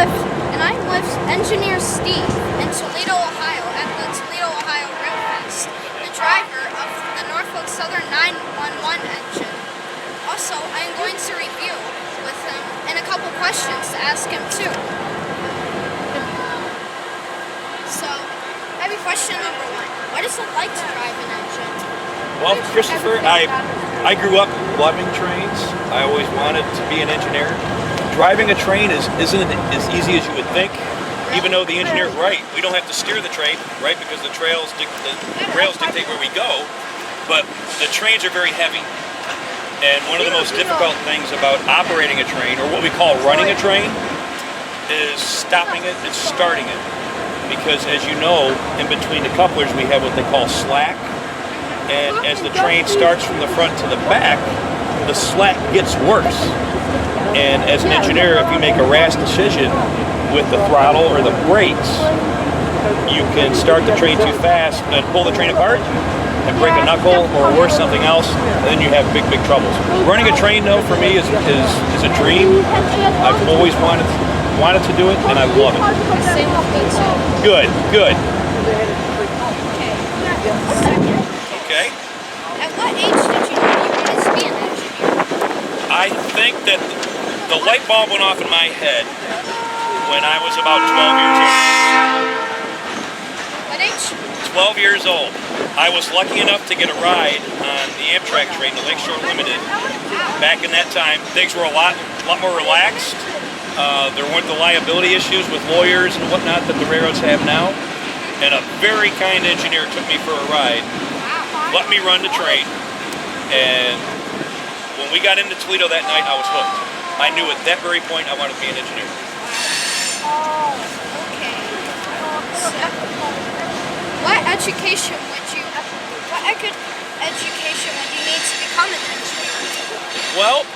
I'm with Engineer Steve in Toledo, Ohio, at the Toledo, Ohio Rail Fest, the driver of the Norfolk Southern 911 engine. Also, I am going to review with him and a couple questions to ask him too. So, heavy question number one. What is it like to drive an engine? Well, Christopher, I grew up loving trains. I always wanted to be an engineer. Driving a train isn't as easy as you would think, even though the engineer's right. We don't have to steer the train, right, because the rails dictate where we go, but the trains are very heavy. And one of the most difficult things about operating a train, or what we call running a train, is stopping it and starting it. Because as you know, in between the couplers we have what they call slack. And as the train starts from the front to the back, the slack gets worse. And as an engineer, if you make a rash decision with the throttle or the brakes, you can start the train too fast and pull the train apart and break a knuckle or worse, something else, and then you have big troubles. Running a train, though, for me is a dream. I've always wanted to do it, and I love it. Same with me too. Good. Okay. At what age did you know you wanted to be an engineer? I think that the light bulb went off in my head when I was about 12 years old. What age? 12 years old. I was lucky enough to get a ride on the Amtrak train, the Lakeshore Limited. Back in that time, things were a lot more relaxed. There weren't the liability issues with lawyers and whatnot that the railroads have now. And a very kind engineer took me for a ride, let me run the train, and when we got into Toledo that night, I was hooked. I knew at that very point I wanted to be an engineer. Oh, okay. So, what education would you need to become an engineer? Well,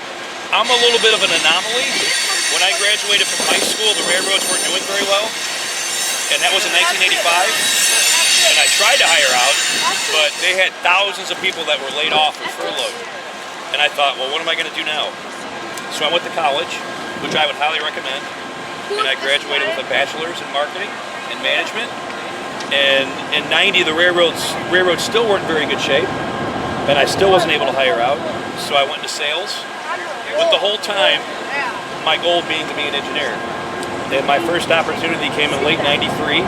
I'm a little bit of an anomaly. When I graduated from high school, the railroads weren't doing very well, and that was in 1985. And I tried to hire out, but they had thousands of people that were laid off or furloughed. And I thought, well, what am I going to do now? So I went to college, which I would highly recommend, and I graduated with a bachelor's in marketing and management. And in '90, the railroads still weren't in very good shape, and I still wasn't able to hire out. So I went to sales, with the whole time my goal being to be an engineer. And my first opportunity came in late '93.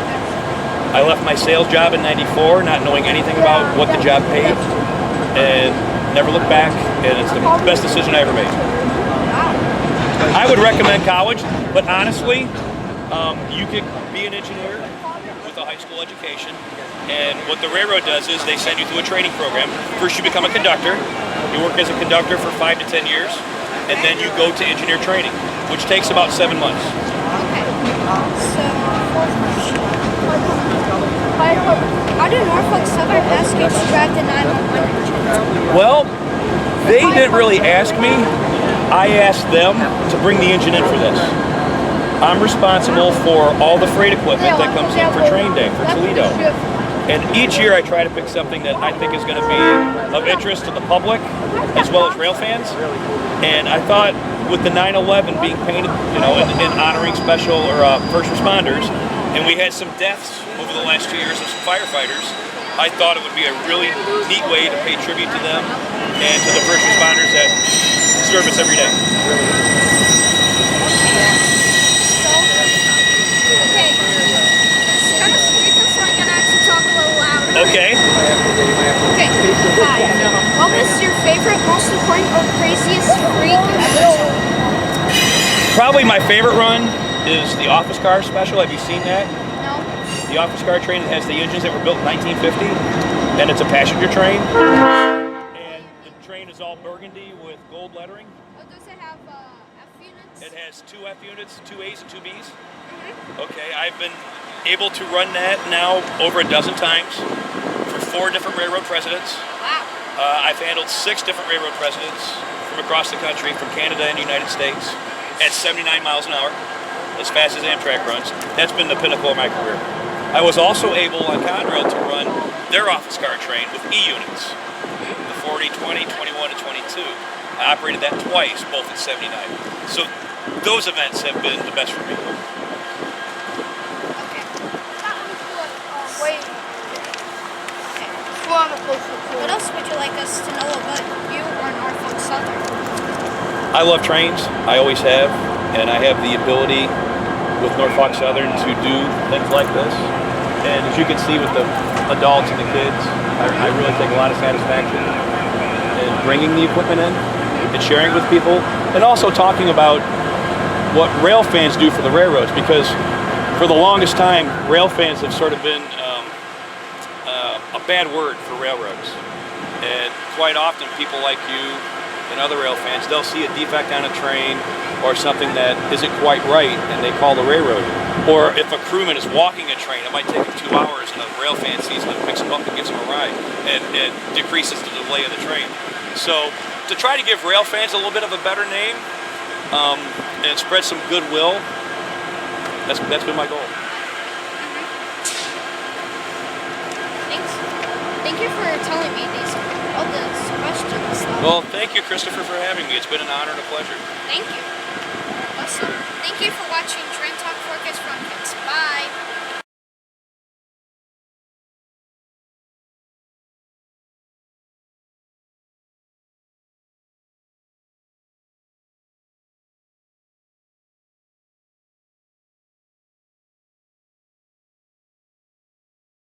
I left my sales job in '94, not knowing anything about what the job paid, and never looked back, and it's the best decision I ever made. I would recommend college, but honestly, you could be an engineer with a high school education, and what the railroad does is they send you through a training program. First you become a conductor, you work as a conductor for 5 to 10 years, and then you go to engineer training, which takes about 7 months. Okay. So, how did Norfolk Southern ask you to drive the 911 engine? Well, they didn't really ask me. I asked them to bring the engine in for this. I'm responsible for all the freight equipment that comes in for train day for Toledo. And each year I try to pick something that I think is going to be of interest to the public as well as rail fans. And I thought with the 911 being painted, in honoring special or first responders, and we had some deaths over the last 2 years of some firefighters, I thought it would be a really neat way to pay tribute to them and to the first responders that serve us every day. Okay. It's kind of squeaky, so I'm gonna have to talk a little louder. Okay. Okay. Hi. What was your favorite, most important, or craziest freak you ever saw? Probably my favorite run is the office car special. Have you seen that? No. The office car train that has the engines that were built in 1950, and it's a passenger train. And the train is all burgundy with gold lettering. Oh, does it have F units? It has 2 F units, 2 A's and 2 B's. Okay, I've been able to run that now over a dozen times for 4 different railroad presidents. Wow. I've handled 6 different railroad presidents from across the country, from Canada and the United States, at 79 miles an hour, as fast as Amtrak runs. That's been the pinnacle of my career. I was also able on Conrail to run their office car train with E units, the 40, 20, 21, and 22. I operated that twice, both at 79. So those events have been the best for me. What else would you like us to know about you or Norfolk Southern? I love trains. I always have, and I have the ability with Norfolk Southern to do things like this. And as you can see with the adults and the kids, I really take a lot of satisfaction in bringing the equipment in and sharing with people, and also talking about what rail fans do for the railroads, because for the longest time, rail fans have sort of been a bad word for railroads. And quite often, people like you and other rail fans, they'll see a defect on a train or something that isn't quite right, and they call the railroad. Or if a crewman is walking a train, it might take him 2 hours, and a rail fan sees him and picks him up and gives him a ride, and it decreases the delay of the train. So to try to give rail fans a little bit of a better name and spread some goodwill, that's been my goal. Thanks. Thank you for telling me all these questions. Well, thank you, Christopher, for having me. It's been an honor and a pleasure. Thank you. Awesome. Thank you for watching Train